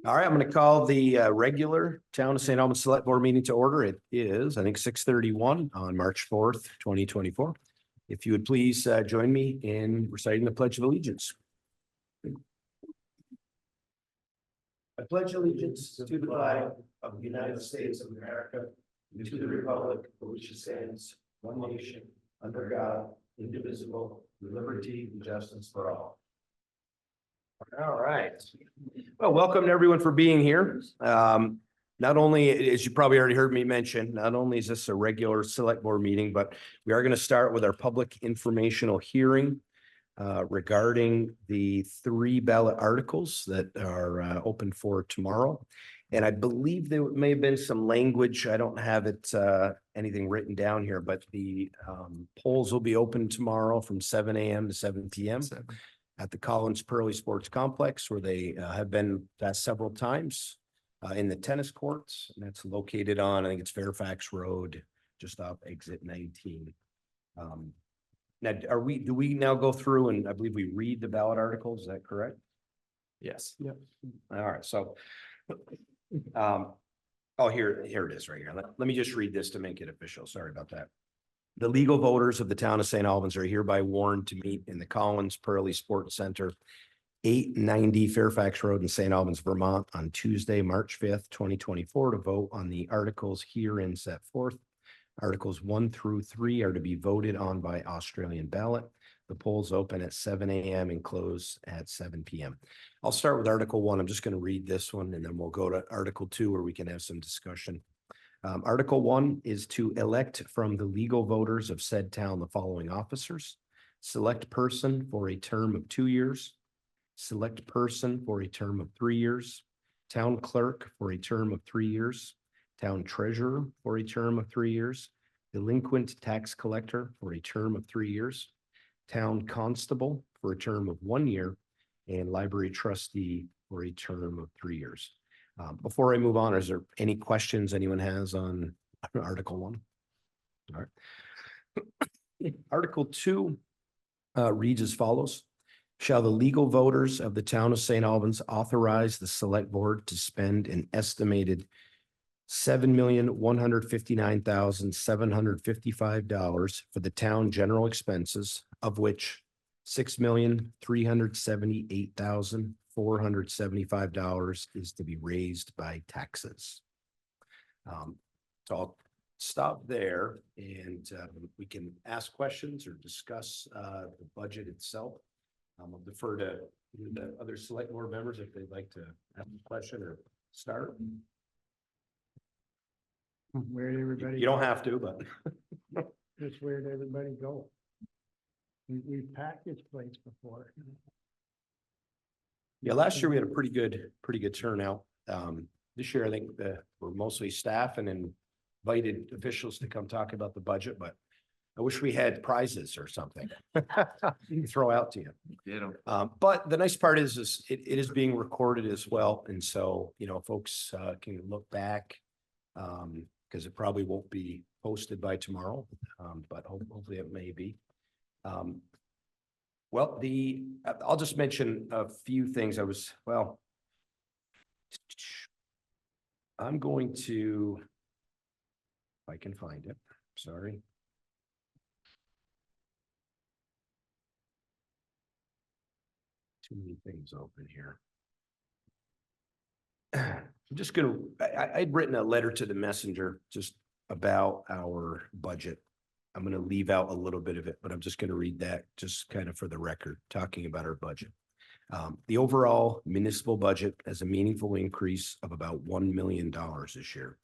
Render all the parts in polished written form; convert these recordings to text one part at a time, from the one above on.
All right, I'm going to call the regular Town of St. Albans Select Board meeting to order. It is, I think, 6:31 on March 4th, 2024. If you would please join me in reciting the Pledge of Allegiance. I pledge allegiance to the flag of the United States of America and to the republic for which it stands, one nation, under God, indivisible, with liberty and justice for all. All right. Well, welcome to everyone for being here. Not only, as you probably already heard me mention, not only is this a regular select board meeting, but we are going to start with our public informational hearing regarding the 3 ballot articles that are open for tomorrow. And I believe there may have been some language. I don't have it anything written down here, but the polls will be open tomorrow from 7 a.m. to 7 p.m. At the Collins Pearly Sports Complex, where they have been several times in the tennis courts. And that's located on, I think it's Fairfax Road, just off exit 19. Now, do we now go through and I believe we read the ballot articles? Is that correct? Yes. Yep. All right. So, here it is right here. Let me just read this to make it official. Sorry about that. The legal voters of the town of St. Albans are hereby warned to meet in the Collins Pearly Sports Center, 890 Fairfax Road in St. Albans, Vermont, on Tuesday, March 5th, 2024, to vote on the articles herein set forth. Articles 1 through 3 are to be voted on by Australian ballot. The polls open at 7 a.m. and close at 7 p.m. I'll start with Article 1. I'm just going to read this one, and then we'll go to Article 2, where we can have some discussion. Article 1 is to elect from the legal voters of said town the following officers: select person for a term of 2 years, select person for a term of 3 years, town clerk for a term of 3 years, town treasurer for a term of 3 years, delinquent tax collector for a term of 3 years, town constable for a term of 1 year, and library trustee for a term of 3 years. Before I move on, is there any questions anyone has on Article 1? All right. Article 2 reads as follows. Shall the legal voters of the town of St. Albans authorize the select board to spend an estimated $7,159,755 for the town general expenses, of which $6,378,475 is to be raised by taxes. So I'll stop there, and we can ask questions or discuss the budget itself. I'll defer to the other select board members if they'd like to have a question or start. Where did everybody? You don't have to, but Just where did everybody go? We've packed this place before. yeah, last year we had a pretty good turnout. This year I think we're mostly staff and invited officials to come talk about the budget, but I wish we had prizes or something to throw out to you. But the nice part is it is being recorded as well, and so folks can look back because it probably won't be posted by tomorrow, but hopefully it may be. Well, I'll just mention a few things. I'm going to, if I can find it, sorry. Too many things open here. I'm just going to, I'd written a letter to the messenger just about our budget. I'm going to leave out a little bit of it, but I'm just going to read that just kind of for the record, talking about our budget. The overall municipal budget has a meaningful increase of about $1 million this year.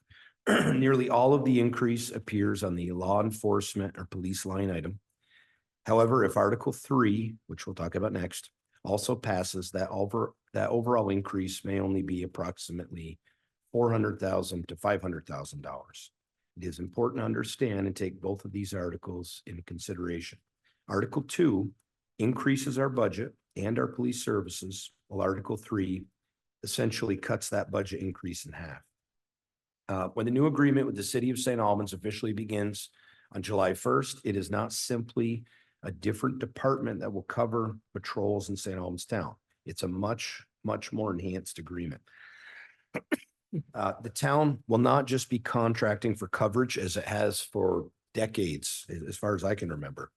Nearly all of the increase appears on the law enforcement or police line item. However, if Article 3, which we'll talk about next, also passes, that overall increase may only be approximately $400,000 to $500,000. It is important to understand and take both of these articles into consideration. Article 2 increases our budget and our police services, while Article 3 essentially cuts that budget increase in half. When the new agreement with the city of St. Albans officially begins on July 1st, it is not simply a different department that will cover patrols in St. Albans town. It's a much more enhanced agreement. The town will not just be contracting for coverage as it has for decades, as far as I can remember.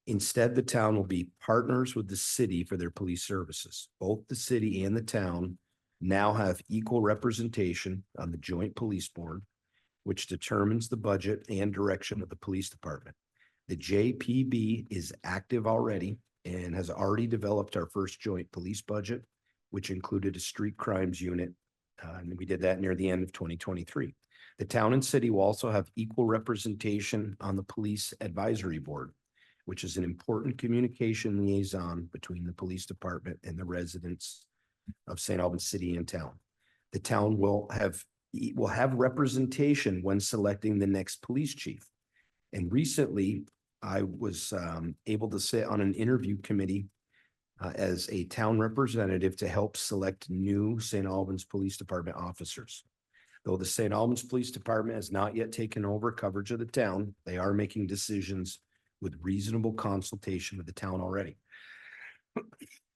Instead, the town will be partners with the city for their police services. Both the city and the town now have equal representation on the joint police board, which determines the budget and direction of the police department. The JPB is active already and has already developed our first joint police budget, which included a street crimes unit. And we did that near the end of 2023. The town and city will also have equal representation on the police advisory board, which is an important communication liaison between the police department and the residents of St. Albans City and town. The town will have representation when selecting the next police chief. And recently, I was able to sit on an interview committee as a town representative to help select new St. Albans Police Department officers. Though the St. Albans Police Department has not yet taken over coverage of the town, they are making decisions with reasonable consultation with the town already.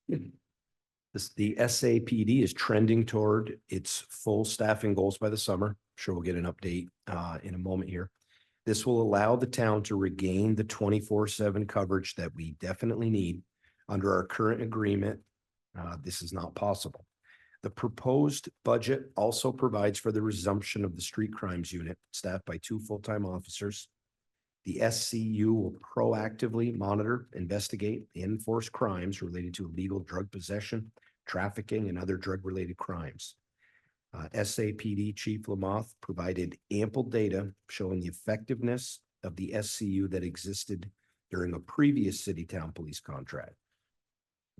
The SAPD is trending toward its full staffing goals by the summer. I'm sure we'll get an update in a moment here. This will allow the town to regain the 24/7 coverage that we definitely need. Under our current agreement, this is not possible. The proposed budget also provides for the resumption of the street crimes unit, staffed by 2 full-time officers. The SCU will proactively monitor, investigate, and enforce crimes related to illegal drug possession, trafficking, and other drug-related crimes. SAPD Chief Lamoth provided ample data showing the effectiveness of the SCU that existed during a previous city-town police contract.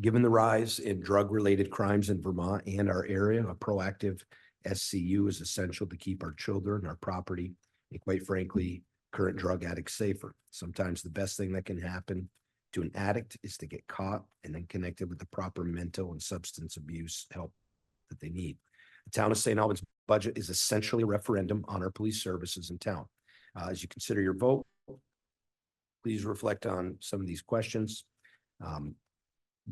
Given the rise in drug-related crimes in Vermont and our area, a proactive SCU is essential to keep our children, our property, and quite frankly, current drug addicts safer. Sometimes the best thing that can happen to an addict is to get caught and then connected with the proper mental and substance abuse help that they need. The town of St. Albans budget is essentially a referendum on our police services in town. As you consider your vote, please reflect on some of these questions.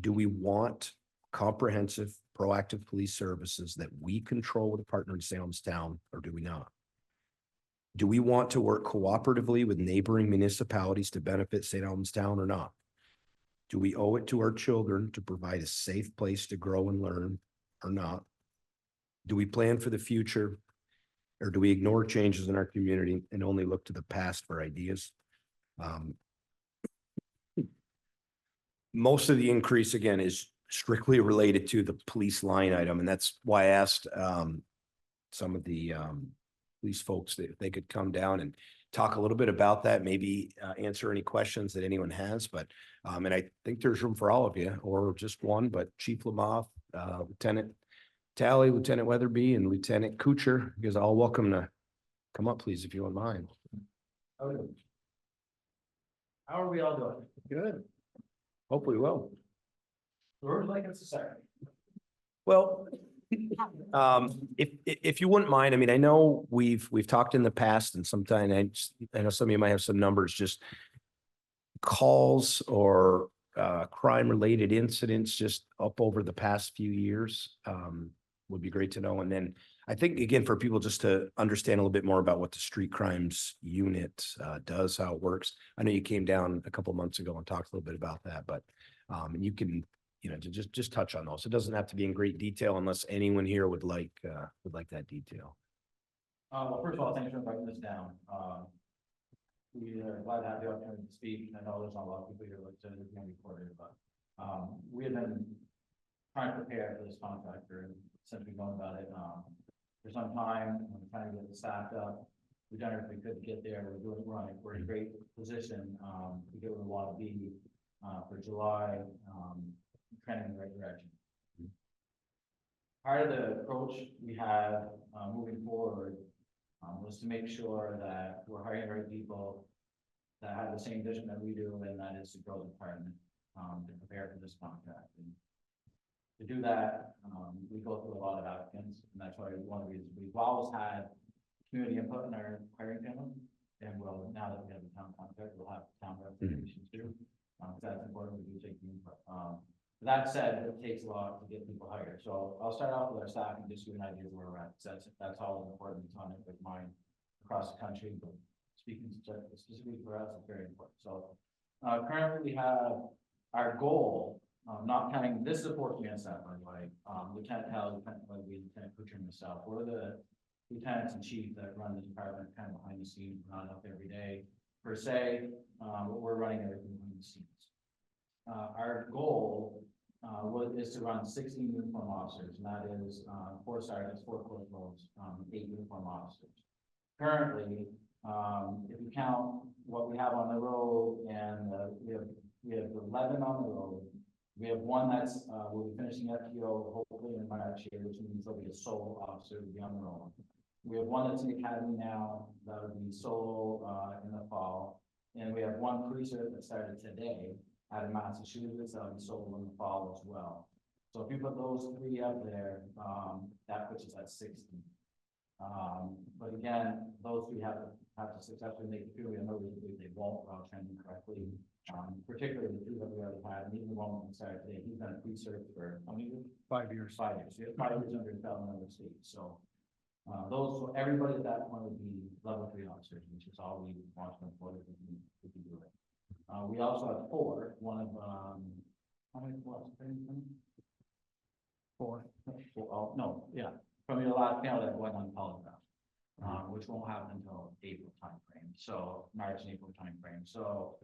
Do we want comprehensive, proactive police services that we control with a partner in St. Albans Town, or do we not? Do we want to work cooperatively with neighboring municipalities to benefit St. Albans Town or not? Do we owe it to our children to provide a safe place to grow and learn or not? Do we plan for the future, or do we ignore changes in our community and only look to the past for ideas? Most of the increase, again, is strictly related to the police line item, and that's why I asked some of the police folks that if they could come down and talk a little bit about that, maybe answer any questions that anyone has. But and I think there's room for all of you, or just one. But Chief Lamoth, Lieutenant Talley, Lieutenant Weatherby, and Lieutenant Kuchar, you guys are all welcome to come up, please, if you don't mind. How are we all doing? Good. Hopefully, well. We're like it's a Saturday. Well, if you wouldn't mind, I mean, I know we've talked in the past, and sometimes I know some of you might have some numbers, just calls or crime related incidents just up over the past few years would be great to know. And then I think, again, for people just to understand a little bit more about what the street crimes unit does, how it works. I know you came down a couple months ago and talked a little bit about that, but you can, you know, to just touch on those. It doesn't have to be in great detail unless anyone here would like that detail. Well, first of all, thanks for inviting us down. We are glad to have the opportunity to speak. I know there's not a lot of people here like to be recorded, but we have been trying to prepare for this contractor since we've known about it for some time. We're trying to get it staffed up. We've done everything we could to get there. We're doing it right. We're in a great position to get where we want to be for July, trending in the right direction. Part of the approach we have moving forward was to make sure that we're hiring the right people that have the same vision that we do, and that is to grow the department to prepare for this contract. And to do that, we go through a lot of applicants, and that's why one of the reasons we've always had community input in our hiring panel. And well, now that we have a town contract, we'll have town representations too. That's important. We do take the input. That said, it takes a lot to get people hired, so I'll start off with our staff and just give you an idea of where we're at. So that's all important on it with mine across the country, but speaking specifically for us, it's very important. So, currently we have our goal, not counting, this is a 14-man staff, by the way, Lieutenant Hal, Lieutenant Kuchar and myself, we're the lieutenants in chief that run the department kind of behind the scenes, we're not up every day per se, but we're running everything behind the scenes. Our goal is to run 16 uniform officers, and that is 4 sergeants, 4 corporals, 8 uniform officers. Currently, if you count what we have on the road, and we have 11 on the road. We have 1 that's will be finishing FTO hopefully in March here, which means there'll be a solo officer to be on the road. We have 1 that's in the academy now, that'll be solo in the fall, and we have 1 pre-cert that started today out of Massachusetts, that'll be solo in the fall as well. So if you put those 3 up there, that puts us at 60. But again, those 3 have to successfully make the field. We have no reason to believe they won't while trending correctly. Particularly the 2 that we already had, and even the 1 that started today, he's been a pre-cert for how many years? 5 years. 5 years. So he has 5 years under his belt in other states. So so everybody at that point would be level 3 officers, which is all we want to employ if we can do it. We also have 4. One of how many was 4? Oh, no, yeah. From your last panel that went on polygraph, which won't happen until April timeframe. So March and April timeframe. So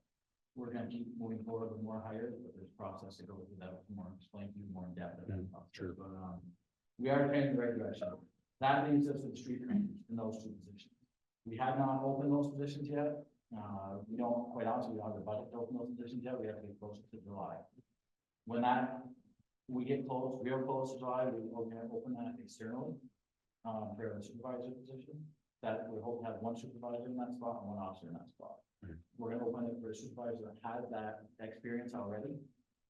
we're going to keep moving forward with more hires, but there's a process to go through that more, explain to you more in depth. Sure. But we are training in the right direction. That leads us to the street trainers in those 2 positions. We have not opened those positions yet. We don't, quite honestly, we don't have the budget to open those positions yet. We have to get closer to July. When we get close, real close to July, we're going to open that externally for a supervisor position. That we hope to have 1 supervisor in that spot and 1 officer in that spot. We're going to open it for a supervisor that has that experience already,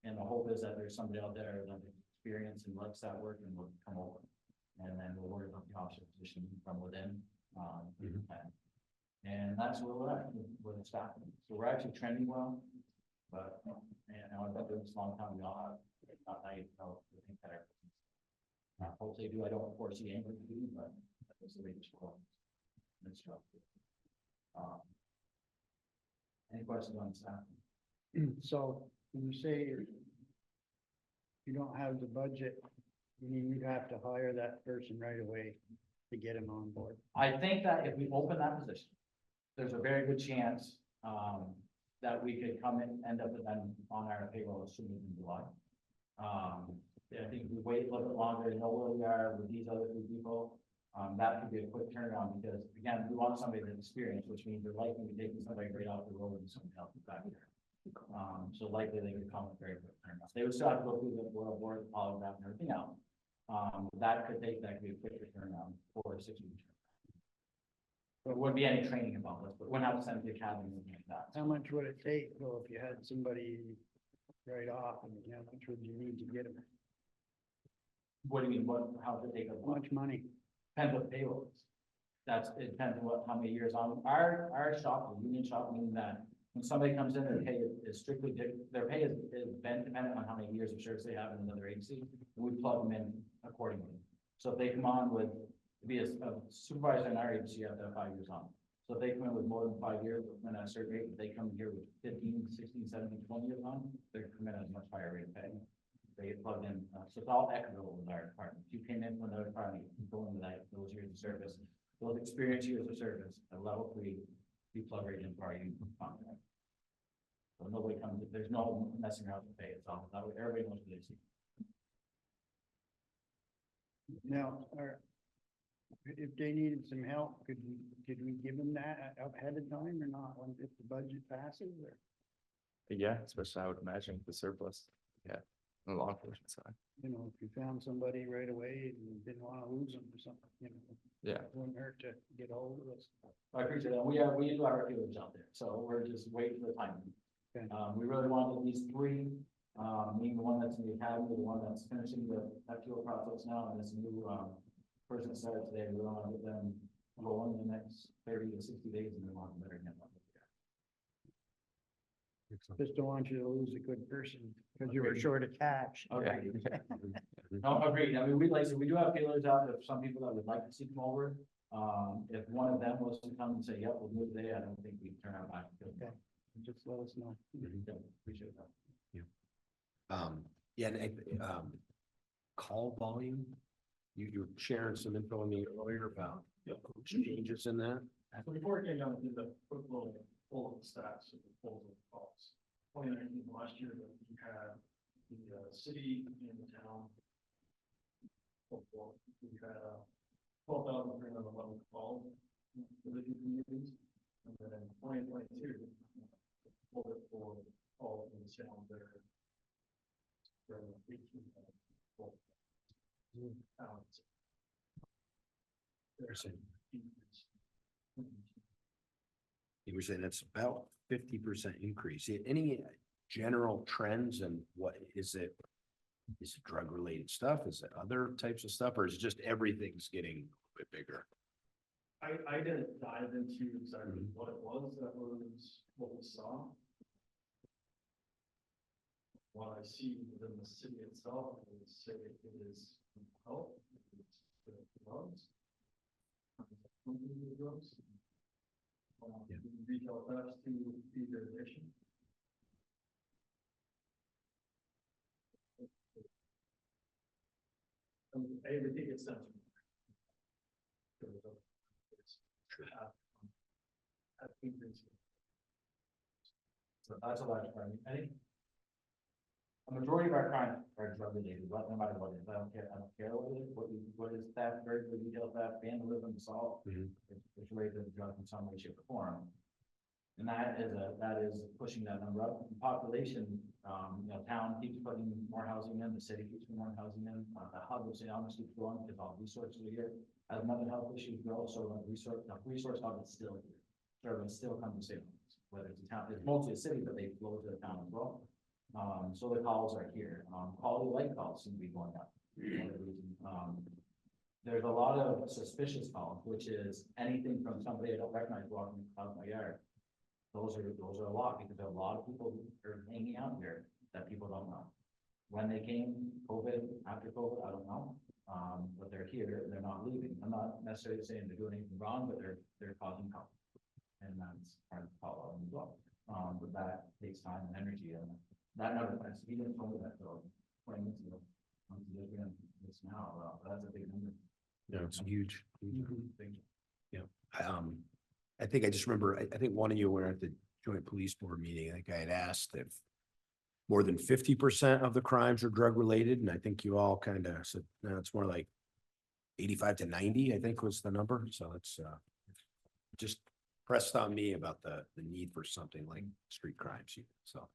and the hope is that there's somebody out there that has experience and likes that work and will come over, and then we'll worry about the officer position from within. And that's where we're at with the staffing. So we're actually trending well, but I've been doing this a long time. We all have not naive, we think that hopefully I don't foresee anybody to do, but that's the way it's going. That's tough. Any questions on staff? So when you say you don't have the budget, you mean you'd have to hire that person right away to get him on board? I think that if we open that position, there's a very good chance that we could come and end up with them on our payroll as soon as in July. I think if we wait a little bit longer and know where we are with these other 2 people, that could be a quick turnaround, because again, we want somebody that's experienced, which means they're likely to be taking somebody right off the road and somebody else is back here. So likely they could come with very quick turnaround. They would still have to go through the board, polygraph and everything else. That could be a quick turnaround, 4 or 6 weeks. There wouldn't be any training about this, but we're not sent to the academy or anything like that. How much would it take, though, if you had somebody right off, and how much would you need to get them? What do you mean, how to take a How much money? Depends what payroll is. It depends on how many years on our shop, the union shop, meaning that when somebody comes in, their pay is strictly, their pay is been dependent on how many years of service they have in another agency, and we plug them in accordingly. So if they come on with, to be a supervisor in our agency, you have to have 5 years on. So if they come in with more than 5 years, and at a certain rate, if they come here with 15, 16, 17, 20 years on, they're coming in at a much higher rate of pay. They get plugged in, so it's all equitable with our department. If you came in from another department, you go into those years of service, those experience years of service, at level 3, you plug right in for our union contract. So nobody comes, there's no messing around with pay, it's all, everybody knows what they see. Now, if they needed some help, could we give them that ahead of time or not, if the budget passes, or? Yeah, especially I would imagine the surplus. Yeah, on the law enforcement side. You know, if you found somebody right away and didn't want to lose them or something, Yeah. it wouldn't hurt to get hold of us. I appreciate that. We do have our feelers out there, so we're just waiting for the timing. Okay. We really wanted these 3, meaning the one that's in the academy, the one that's finishing the FTO process now, and this new person that started today. We want to get them rolling in the next 30 to 60 days, and we want them better than that. Just don't want you to lose a good person because you were short of cash. Okay. No, agreed. I mean, we like, so we do have feelers out of some people that would like to see come over. If one of them was to come and say, yep, we'll do it today, I don't think we'd turn our back. Okay. Just let us know. Yeah, appreciate that. Yeah, and, call volume, you were sharing some info with me earlier about changes in that. So before it came down to the quick little pull of the stats of the polls of calls. 2019, last year, that we had the city and the town. We had 12,311 calls for the two communities. And then in 2022, pulled it for all of the town there. For 18 towns. There's an increase. You were saying that's about 50% increase. Any general trends and what is it? Is it drug related stuff? Is it other types of stuff, or is it just everything's getting a bit bigger? I didn't dive into exactly what it was what we saw. What I see within the city itself, I would say it is health, it's the drugs. Drugs. Yeah. Retail thefts to legalization. Everything gets done. So that's a large part. A majority of our crimes are drug related, no matter what it is. I don't care what it is, what is theft, very good detail theft, vandalism, assault. It's related to drugs in some way, shape or form. And that is pushing that number up. The population, town keeps putting more housing in, the city keeps putting more housing in, the hub of St. Albans keeps growing because all resources are here. As mental health issues grow, so the resource hub is still here. Servants still come to St. Albans, whether it's a town, it's mostly a city, but they flow to the town as well. So the calls are here. Quality of life calls seem to be going up. There's a lot of suspicious calls, which is anything from somebody I don't recognize walking out my yard. Those are a lot because there are a lot of people who are hanging out here that people don't know. When they came, COVID, after COVID, I don't know. But they're here, they're not leaving. I'm not necessarily saying they're doing anything wrong, but they're causing trouble. And that's part of the follow as well. But that takes time and energy, and that never passed. He didn't tell me that till 20 minutes ago. It's now, that's a big number. Yeah, it's huge. Big. I think I just remember, I think one of you were at the joint police board meeting. I think I had asked if more than 50% of the crimes are drug related. And I think you all kind of said, no, it's more like 85 to 90, I think was the number. So it's just pressed on me about the need for something like street crimes. So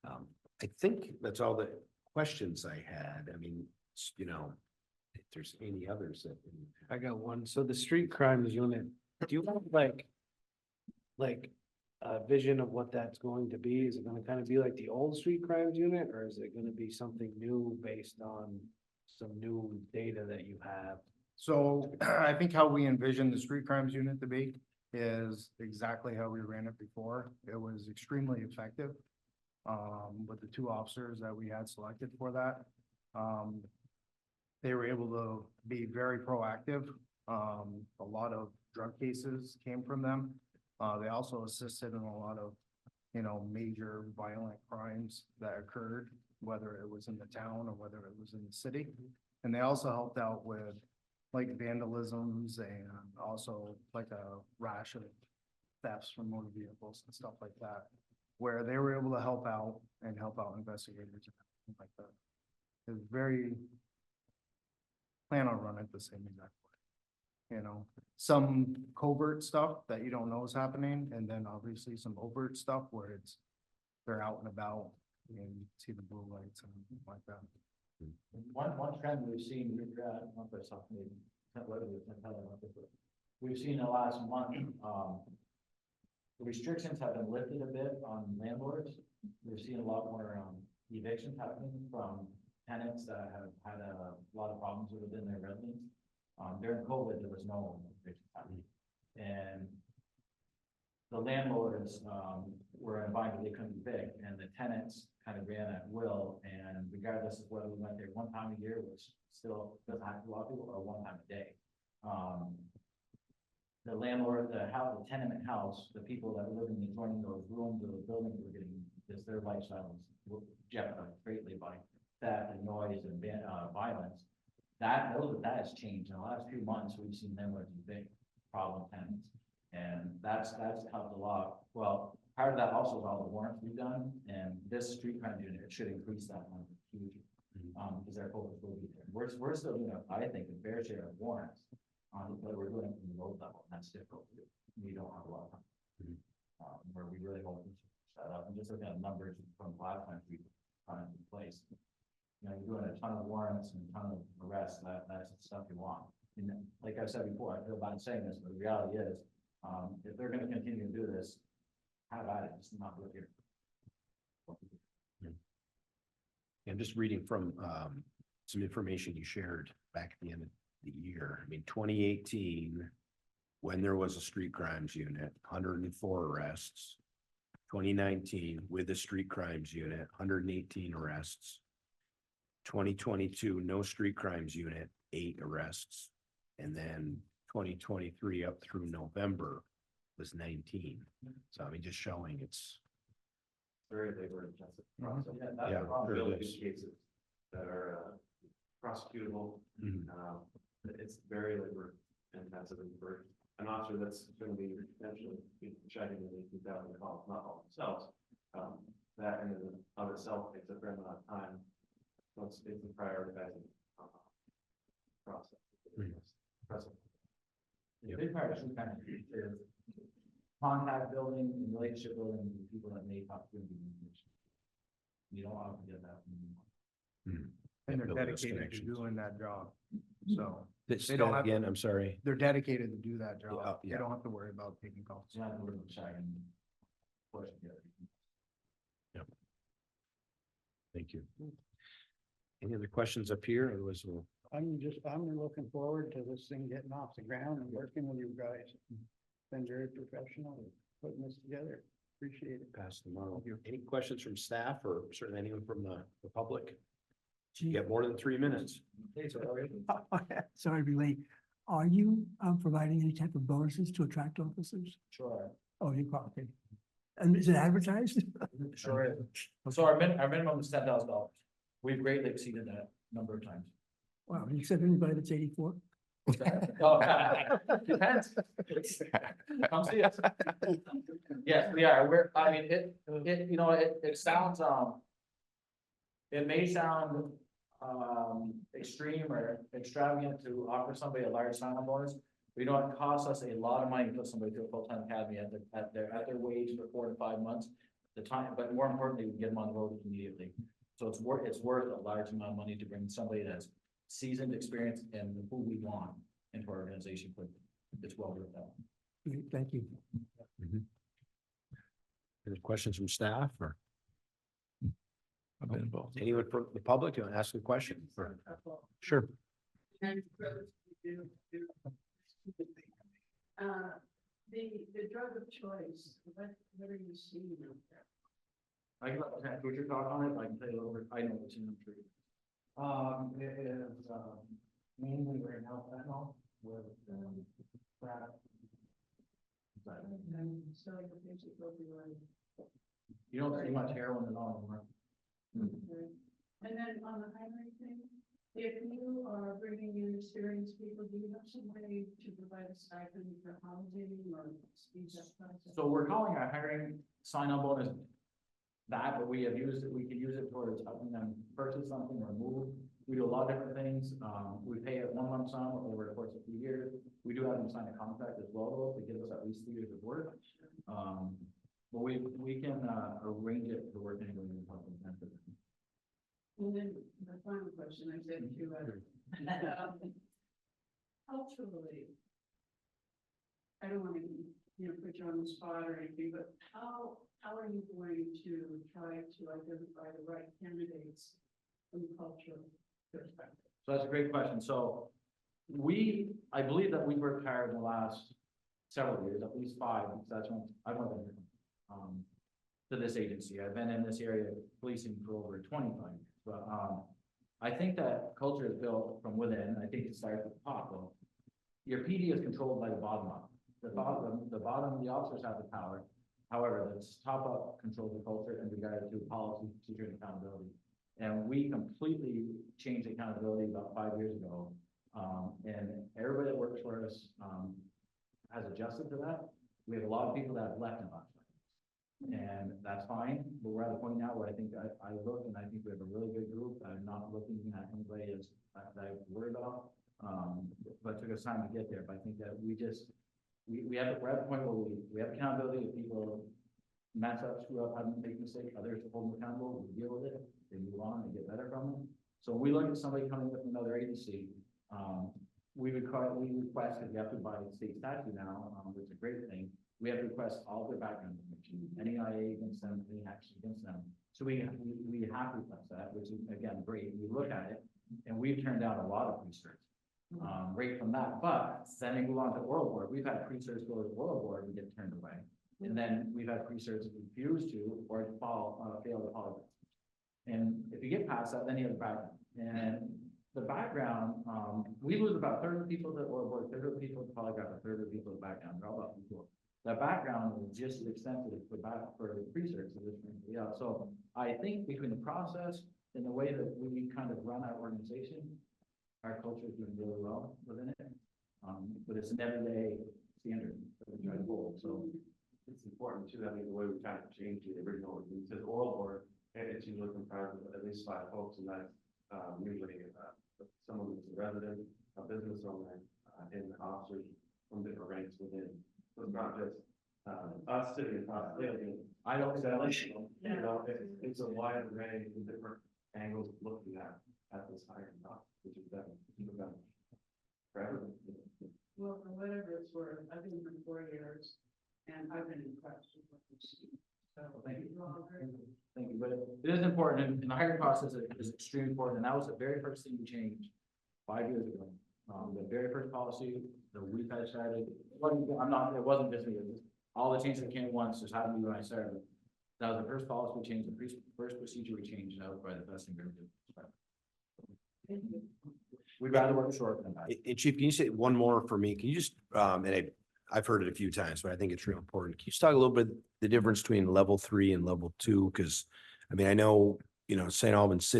I think that's all the questions I had. I mean, if there's any others that. I got one. So the street crimes unit, do you have like a vision of what that's going to be? Is it gonna kind of be like the old street crimes unit, or is it gonna be something new based on some new data that you have? So I think how we envision the street crimes unit to be is exactly how we ran it before. It was extremely effective. With the two officers that we had selected for that. They were able to be very proactive. A lot of drug cases came from them. They also assisted in a lot of, major violent crimes that occurred, whether it was in the town or whether it was in the city. And they also helped out with like vandalisms and also like a rash of thefts from motor vehicles and stuff like that, where they were able to help out investigators and everything like that. It was very plan on running it the same exact way. Some covert stuff that you don't know is happening, and then obviously some overt stuff where they're out and about and you see the blue lights and like that. One trend we've seen, we've seen in the last month, the restrictions have been lifted a bit on landlords. We've seen a lot more evictions happening from tenants that have had a lot of problems within their residence. During COVID, there was no evictions happening. And the landlords, were invited, they couldn't evict, and the tenants kind of ran at will, and regardless of whether we went there one time a year, which still doesn't happen to a lot of people, or one time a day. The landlord, the house, the tenement house, the people that were living, adjoining those rooms or the buildings were getting, this, their lifestyle was jeopardized greatly by theft and noise and violence. That has changed. In the last few months, we've seen landlords and big problem tenants. And that's helped a lot. Well, part of that also is all the warrants we've done, and this street crime unit, it should increase that number hugely. Because our focus will be there. We're still doing, I think, a fair share of warrants, but we're doing it from the low level, and that's difficult to do. We don't have a lot of time. Where we really hold this set up, and just looking at numbers from last time we put in place. You know, you're doing a ton of warrants and a ton of arrests, that's the stuff you want. And like I said before, I feel bad saying this, but the reality is, if they're gonna continue to do this, have at it, just not do it here. I'm just reading from some information you shared back at the end of the year. I mean, 2018, when there was a street crimes unit, 104 arrests. 2019, with the street crimes unit, 118 arrests. 2022, no street crimes unit, 8 arrests. And then 2023 up through November was 19. So I mean, just showing it's. Very labor intensive Mhm. process. Yeah, that's Yeah, the problem. sure it Really is. good cases that are prosecutable. Mhm. It's very labor intensive and for an officer that's going to be potentially checking the 18,000 calls, not all themselves. That in and of itself takes a fair amount of time. So it's a prioritizing process. Present. The big part of street crime is contact building and relationship building with people that may opportunity. You don't often get that. And Yeah, they're build those dedicated to connections. doing that job. So Say don't that have- again, I'm sorry. they're dedicated to do that job. Yeah. They don't have to worry about taking calls. It's not a little shy and push together. Thank you. Any other questions up here? Otherwise, we'll I'm looking forward to this thing getting off the ground and working with you guys. Been very professional putting this together. Appreciate it. pass them on. Any questions from staff or certainly anyone from the public? You get more than 3 minutes. Sorry to be late. Are you providing any type of bonuses to attract officers? Sure. Oh, you are, okay. And is it advertised? Sure. So our minimum is $10,000. We've greatly exceeded that number of times. Wow, you accept anybody that's 84? Oh, depends. Come see us. Yes, we are. I mean, it sounds, it may sound, extreme or extravagant to offer somebody a large sign-on bonus. But you know, it costs us a lot of money to put somebody through a full-time academy at their wage for 4 to 5 months. The time, but more importantly, we can get them on the road immediately. So it's worth a large amount of money to bring somebody that's seasoned, experienced, and who we want into our organization, but it's well worth that. Great, thank you. Any questions from staff or I've been involved. anyone from the public? You want to ask a question? Sure. The drug of choice, what are you seeing out there? I can let Lieutenant Kuchar talk on it, but I can tell you a little bit, I know what's in the tree. It is, mainly right now fentanyl with, crack. And so the patient will be like, You don't see much heroin at all anymore. okay. And then on the hiring thing, if you are bringing in experienced people, do you have some way to provide a stipend for housing or speed that process? So we're calling our hiring sign-on bonus that, but we have used it, we can use it towards helping them purchase something or move. We do a lot of different things. We pay it 1 lump sum over the course of 2 years. We do have them sign a contract as well, though, to give us at least 3 years of work. But we can arrange it to work anywhere in the public. And then the final question, I said two other. Culturally, I don't want to, put you on the spot or anything, but how are you going to try to identify the right candidates from a cultural perspective? So that's a great question. So I believe that we worked hard in the last several years, at least 5, because that's when I went to this agency. I've been in this area of policing for over 25 years, but, I think that culture is built from within. I think it starts at the top, though. Your PD is controlled by the bottom up. The bottom, the officers have the power. However, the top up controls the culture in regard to policy, procedure, and accountability. And we completely changed accountability about 5 years ago. And everybody that works for us, has adjusted to that. We have a lot of people that have left in about 5 years. And that's fine, but we're at a point now where I think I look and I think we have a really good group. I'm not looking at anybody as that I worry about. But it took us time to get there. But I think that we're at the point where we have accountability. If people mess up, screw up, make mistakes, others hold them accountable, we deal with it, they move on and get better from it. So when we look at somebody coming up from another agency, we request, because we have to buy state statute now, which is a great thing. We have to request all their background information, any IA against them, any action against them. So we have to request that, which is again, great. We look at it and we've turned down a lot of pre-certs. Right from that, but then they move on to oral board. We've had pre-certs go to oral board and get turned away. And then we've had pre-certs refuse to or fail the polygraph. And if you get past that, then you have the background. And the background, we lose about 1/3 of people that oral board, 1/3 of people to polygraph, 1/3 of people to background. They're all about people. The background is just as extensive for pre-certs. Yeah, so I think between the process and the way that we kind of run our organization, our culture is doing really well within it. But it's an everyday standard that we try to hold, so. It's important too, I mean, the way we kind of changed the original, it says oral board, and it's usually comprised of at least 5 folks, and that's, usually, someone who's a resident, a business owner, and officers from different ranks within. So it's not just, us sitting across, I don't say, you know, it's a wide array of different angles of looking at this higher top, which is better, for everyone. Well, for whatever it's worth, I've been here 4 years and I've been impressed with what you've seen. So Thank you. all very good. Thank you, but it is important, and the hiring process is extremely important, and that was the very first thing we changed 5 years ago. The very first policy that we had started, it wasn't just me, it was all the changes that came at once, just happened to me when I started. That was the first policy we changed, the first procedure we changed, and that was probably the best thing we ever did. We'd rather work short than that. And Chief, can you say one more for me? Can you just, and I've heard it a few times, but I think it's real important. Can you just talk a little bit the difference between level 3 and level 2? Because I mean, I know, St. Albans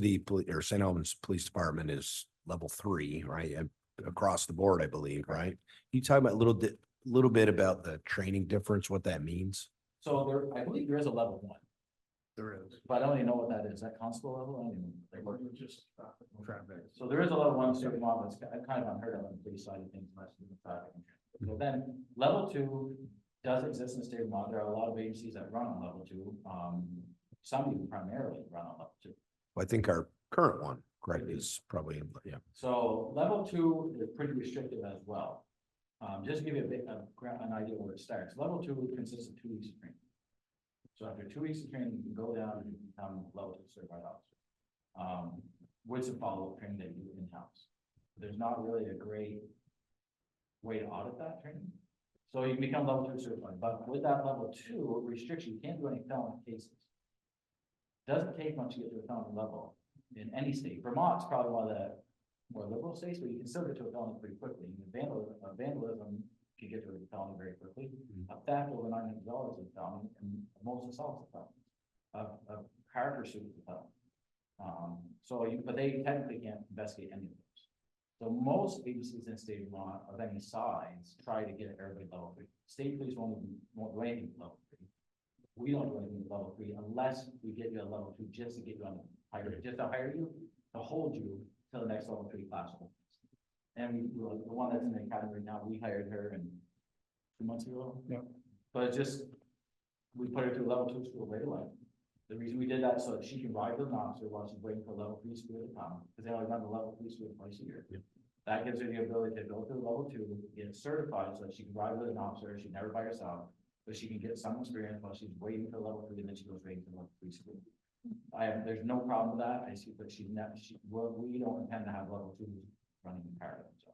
or St. Albans Police Department is level 3, right? Across the board, I believe, right? Can you talk about a little bit about the training difference, what that means? So I believe there is a level 1, There is. but I don't even know what that is. Is that constable level? I don't even know. Just traffic. So there is a level 1 student model that's kind of unheard of on the police side of things, less than the traffic. So then level 2 does exist in the state of Vermont. There are a lot of agencies that run on level 2. Some even primarily run on level 2. Well, I think our current one, correct, is probably, yeah. So level 2 is pretty restrictive as well. Just to give you an idea where it starts. Level 2 consists of 2 weeks of training. So after 2 weeks of training, you can go down and become level 2 certified officer. With some follow-up training that you do in-house. There's not really a great way to audit that training. So you can become level 2 certified, but with that level 2 restriction, you can't do any felony cases. Doesn't take much to get to a felony level in any state. Vermont's probably one of the more liberal states, but you can still get to a felony pretty quickly. Vandalism can get to a felony very quickly. A theft over $900 is a felony, and most assaults are felony. A car pursuit is a felony. But they technically can't investigate any of those. So most agencies in the state of Vermont of any size try to get everybody level 3. State police won't do anything at level 3. We don't do anything at level 3 unless we get you a level 2 just to get you on just to hire you, to hold you till the next level 3 class. And the one that's in the academy right now, we hired her 2 months ago. Yeah. But it's just, we put her to a level 2 school right away. The reason we did that so that she can ride with an officer while she's waiting for level 3 school to come, because they only run the level 3 school twice a year. Yep. That gives her the ability to go through level 2, get certified so that she can ride with an officer, she's never by herself, but she can get some experience while she's waiting for level 3, and then she goes right into level 3 school. There's no problem with that. I see, but we don't intend to have level 2 running in parallel. So,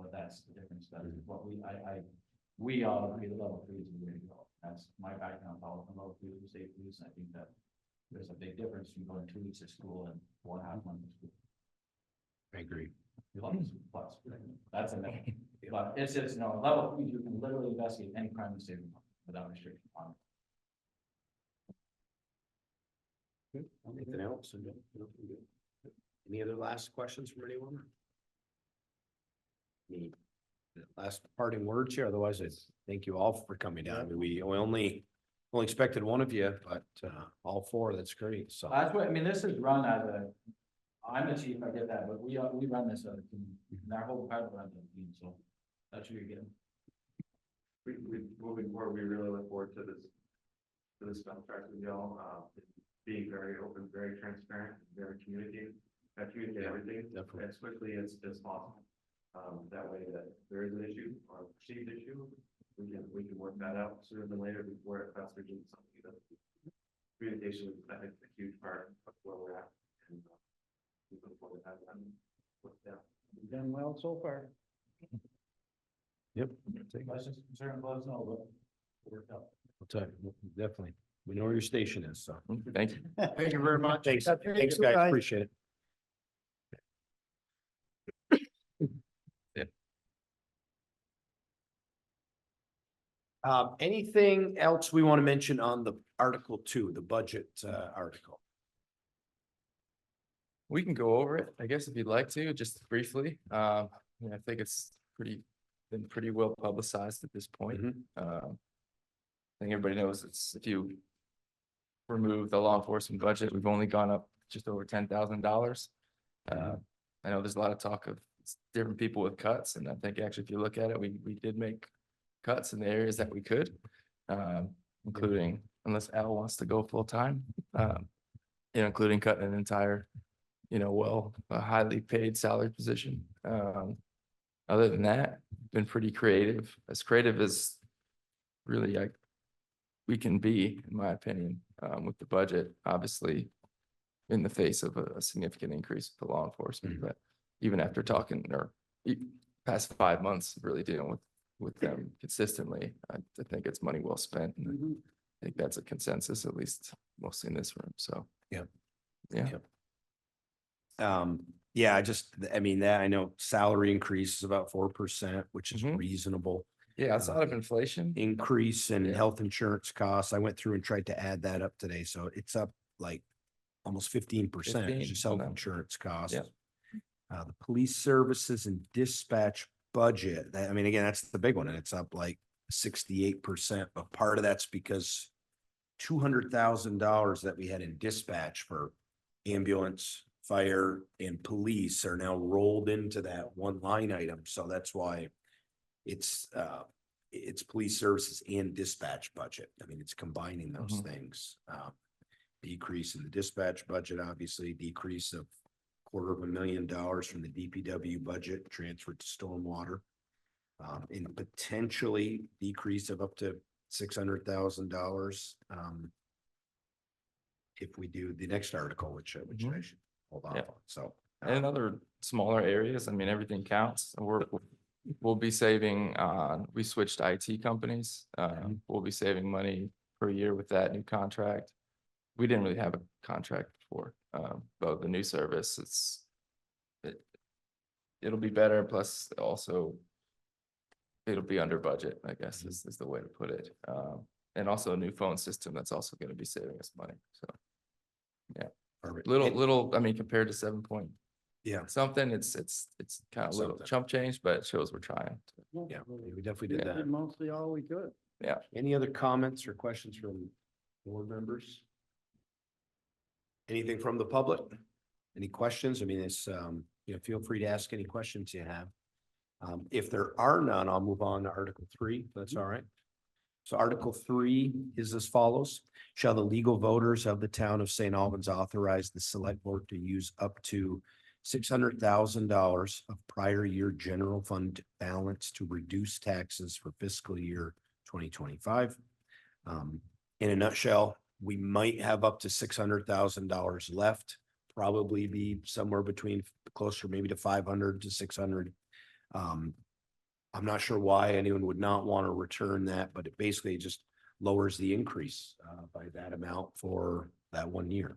but that's the difference, that is what we all agree the level 3 is the way to go. That's my background, all from level 3 to state police, and I think that there's a big difference between going 2 weeks of school and 4.5 months of school. I agree. Plus, that's a minimum. But it's, level 3, you can literally investigate any crime in the state of Vermont without restriction on it. Anything else? Any other last questions from anyone? Any last parting words here? Otherwise, I thank you all for coming down. I mean, we only expected one of you, but all four, that's great. So That's what, I mean, this is run as I'm the chief, I get that, but we run this other team, and our whole department runs the team, so that's what you're getting. We moving forward, we really look forward to this contract with y'all, being very open, very transparent, very communicative, communicate everything definitely. as quickly as possible. That way that if there is an issue or a perceived issue, we can work that out sooner than later before it festers into something that communication is, I think, a huge part of where we're at. And we look forward to having that worked out. You've done well so far. Yep. Questions, concerns, let us know, but worked out. I'll tell you, definitely. We know where your station is, so. Thank you. Thank you very much. Thanks, Thank thanks, you, guys. guys. Appreciate it. Anything else we want to mention on the Article 2, the budget article? We can go over it, I guess, if you'd like to, just briefly. I think it's been pretty well publicized at this point. Mhm. I think everybody knows if you remove the law enforcement budget, we've only gone up just over $10,000. I know there's a lot of talk of different people with cuts, and I think actually if you look at it, we did make cuts in the areas that we could, including, unless Al wants to go full time, including cutting an entire, a highly paid salary position. Other than that, been pretty creative, as really we can be, in my opinion, with the budget, obviously in the face of a significant increase for law enforcement, but even after talking past 5 months, really dealing with them consistently, I think it's money well spent. And I think that's a consensus, at least mostly in this room. So, Yep. Yeah. Yep. I know salary increase is about 4%, which is Mhm. reasonable. Yeah, outside of inflation. Increase in Yeah. health insurance costs. I went through and tried to add that up today, so it's up like almost 15%, 15, just health no. insurance costs. Yeah. The police services and dispatch budget, again, that's the big one, and it's up like 68%, but part of that's because $200,000 that we had in dispatch for ambulance, fire, and police are now rolled into that one line item, so that's why it's police services and dispatch budget. It's combining those Mhm. things. Decrease in the dispatch budget, obviously, decrease of $250,000 from the DPW budget transferred to stormwater. And potentially decrease of up to $600,000. If we do the next article, which I should hold off Yeah. on, so. And in other smaller areas, everything counts. We'll be saving we switched IT companies. We'll be saving money per year with that new contract. We didn't really have a contract before, but the new service, it'll be better. Plus also it'll be under budget, I guess is the way to put it. And also a new phone system that's also going to be saving us money. So Perfect. little, compared to 7 point Yeah, something, it's kind of little Something. chump change, but it shows we're trying. yeah, we definitely did Did that. mostly all we could. Any other comments or questions from board members? Anything from the public? Any questions? Feel free to ask any questions you have. If there are none, I'll move on to Article 3, if that's all right. So Article 3 is as follows. Shall the legal voters of the town of St. Albans authorize the select board to use up to $600,000 of prior year general fund balance to reduce taxes for fiscal year 2025? In a nutshell, we might have up to $600,000 left, probably be somewhere between closer maybe to 500 to 600. I'm not sure why anyone would not want to return that, but it basically just lowers the increase by that amount for that 1 year.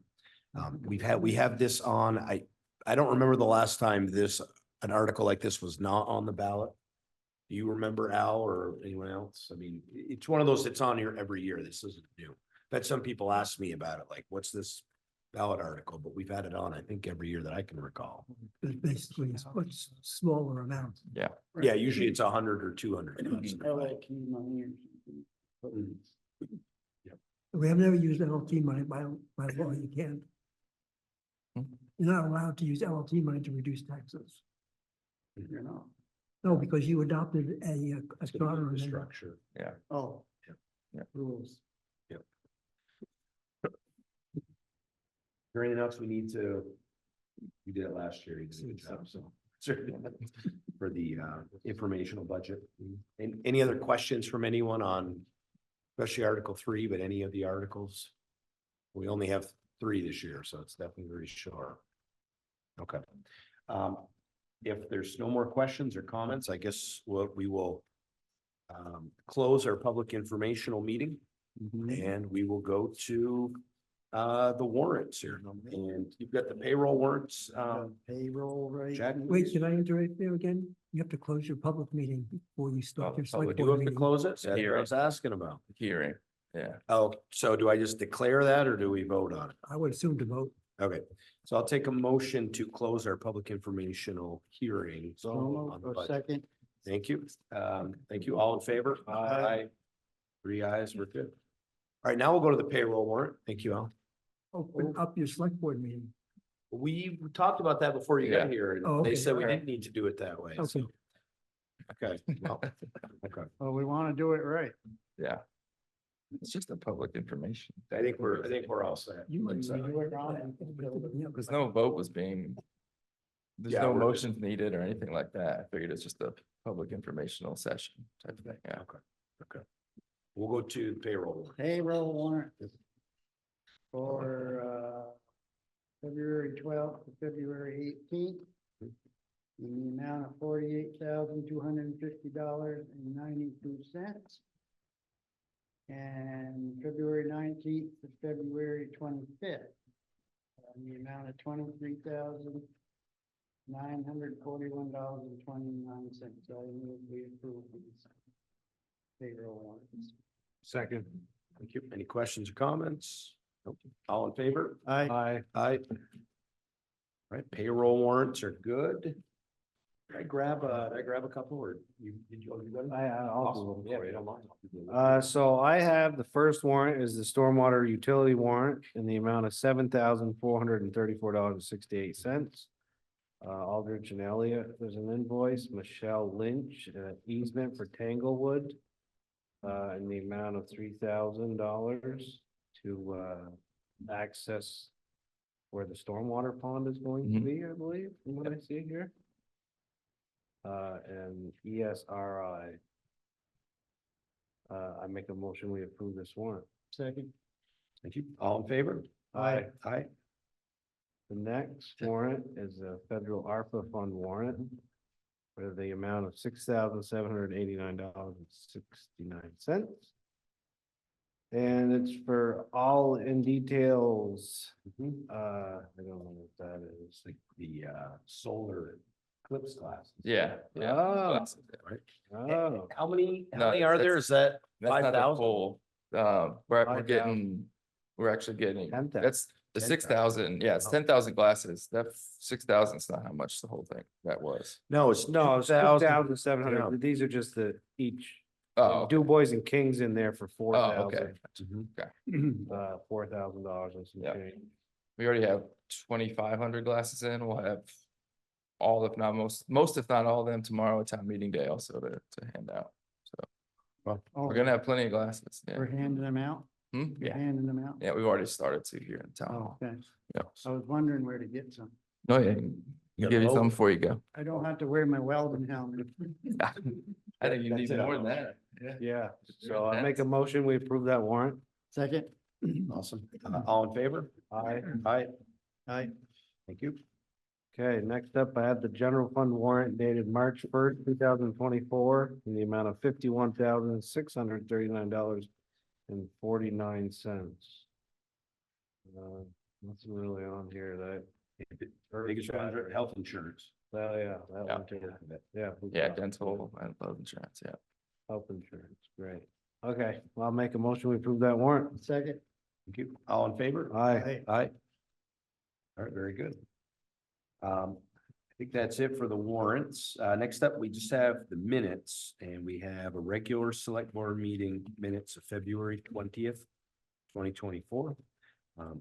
We have this on, I don't remember the last time an article like this was not on the ballot. Do you remember, Al, or anyone else? I mean, it's one of those that's on here every year. This isn't new. But some people ask me about it, like, what's this ballot article? But we've had it on, I think, every year that I can recall. It's basically a much smaller amount. Yeah, usually it's 100 or 200. LAP money or something. We have never used LLT money by law, you can't. You're not allowed to use LLT money to reduce taxes. You're not. No, because you adopted a charter. amendment. Structure. Oh. Yeah. Rules. Is there anything else we need to? You did it last year. You did a good job, so. For the informational budget. And any other questions from anyone on, especially Article 3, but any of the articles? We only have 3 this year, so it's definitely very short. Okay. If there's no more questions or comments, I guess we will close our public informational meeting. And we will go to the warrants here. And you've got the payroll warrants. Payroll, right? Jack? Wait, can I interrupt there again? You have to close your public meeting before you start your Oh, we select do board have to meeting. close it? That's what I Hearing. was asking about. Hearing, yeah. Oh, so do I just declare that or do we vote on it? I would assume to vote. Okay, so I'll take a motion to close our public informational hearing. So on moved, the or budget. second. Thank you. Thank you. All in favor? Aye. 3 ayes, we're good. All right, now we'll go to the payroll warrant. Thank you, Al. Open up your select board meeting. We talked about that before you got Yeah. here. and Oh, They okay. said we All right. didn't need to do it that way. Okay. so- Okay, well, okay. Well, we want to do it right. Yeah. It's just a public information. I think we're all set. You might Let's, do it wrong. Because no vote was being. There's Yeah, no we're just- motions needed or anything like that. I figured it's just a public informational session type of thing, yeah. Okay. We'll go to payroll. Payroll warrant for February 12th to February 18th. In the amount of $48,250.92. And February 19th to February 25th. In the amount of $23,941.29. I move we approve these payroll warrants. Second. Thank you. Any questions or comments? Nope. All in favor? Aye. Aye. All right, payroll warrants are good. Did I grab a couple or you got it? I'll do Awesome. them Yeah, for you you. don't mind. So I have the first warrant is the stormwater utility warrant in the amount of $7,434.68. Aldrich and Elliott, there's an invoice, Michelle Lynch, easement for Tanglewood. In the amount of $3,000 to access where the stormwater pond is going to Mhm. be, I believe, from what I see here. And ESRI. I make a motion, we approve this warrant. Second. Thank you. All in favor? Aye. Aye. The next warrant is a federal ARPA fund warrant. For the amount of $6,789.69. And it's for all in details. I don't know what that is. Like the solar eclipse classes. Yeah, yeah. Oh. That's- Right. Oh, How many No, are there? Is that That's not a 5,000? full, we're 5,000. actually getting, 10,000. that's the 10,000. 6,000, yeah, it's Oh. 10,000 glasses. That 6,000 is not how much the whole thing that was. No, it's no, it's 2,000. 2,700. These are just the each. Oh, okay. Du Bois and King's in there for Oh, okay. 4,000. $4,000 and some Yeah. change. We already have 2,500 glasses in. We'll have all, if not most if not all of them tomorrow at town meeting day also to hand out. Oh, We're gonna have plenty of glasses. we're Yeah. handing them out? Hmm? We're Yeah. handing them out? Yeah, we've already started to here in town. Oh, hall. okay. Yeah. I was wondering where to get some. No, yeah, Yeah, give you oh. some before you go. I don't have to wear my welding helmet. I think you That's need it. more than that. Yeah, so I make a motion, we approve that warrant. Second. Awesome. All in favor? Aye. Aye. Aye. Thank you. Okay, next up, I have the general fund warrant dated March 1st, 2024, in the amount of $51,639.49. Nothing really on here that. Biggest ones are health insurance. Well, yeah, that Yeah. one too. Yeah. we Yeah, got dental and health insurance, yeah. Health insurance, great. Okay, well, I'll make a motion, we approve that warrant. Second. Thank you. All in favor? Aye. Aye. All right, very good. I think that's it for the warrants. Next up, we just have the minutes and we have a regular select board meeting minutes of February 20th, 2024.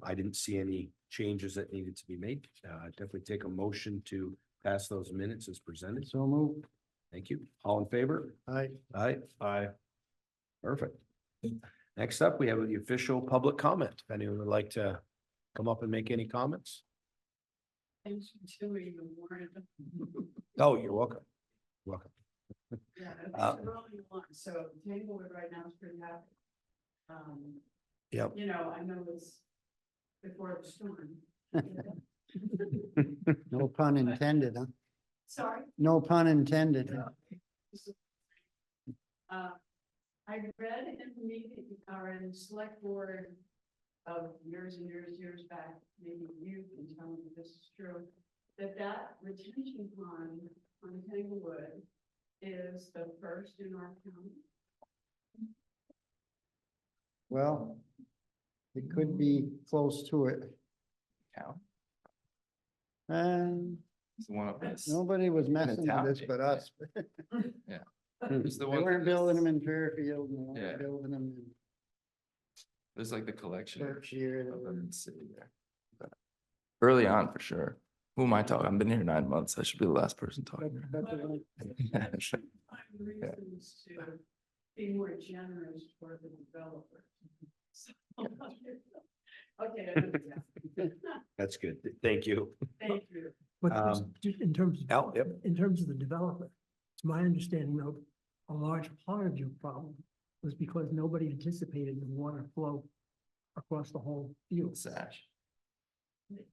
I didn't see any changes that needed to be made. Definitely take a motion to pass those minutes as presented. So moved. Thank you. All in favor? Aye. Aye. Aye. Perfect. Next up, we have the official public comment. If anyone would like to come up and make any comments. Thanks for doing the warrant. Oh, you're welcome. Welcome. Yeah, Uh, it's really long, so Tanglewood right now is pretty happy. Yep. You know, I know it's before the storm. No pun intended, huh? Sorry. No pun intended. I read in the meeting, or in the select board of years and years back, maybe you can tell me if this is true, that retention pond on Tanglewood is the first in our county. Well, it could be close to it. Count. And It's the one up this. nobody was messing town, with this but us. There's the They one. weren't building them in Fairfield, and they Yeah. weren't building them in There's like the collection Berkshire. of them in the city there. But early on, for sure. Who am I talking? I've been here 9 months. I should be the last person talking. But the one- Find reasons to be more generous for the developer. Okay, I understand. That's good. Thank you. Thank you. But just in terms, Al, yep. in terms of the developer, it's my understanding though, a large part of your problem was because nobody anticipated the water flow across the whole field. Sash.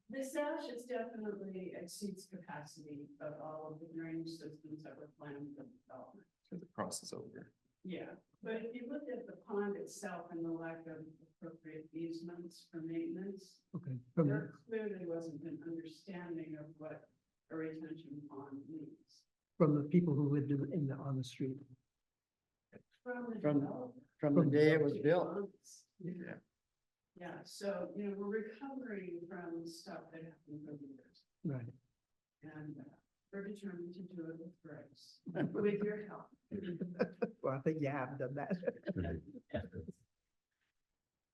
The sash is definitely exceeds capacity of all of the drainage systems that were planned for development. Because it crosses over. Yeah, but if you look at the pond itself and the lack of appropriate easements for maintenance, Okay. From the- there clearly wasn't an understanding of what a retention pond means. from the people who lived on the street. From the From- developer. From the day it was built. Yeah. Yeah, so, you know, we're recovering from stuff that happened for years, Right. and we're determined to do it with grace, with your help. Well, I think you have done that.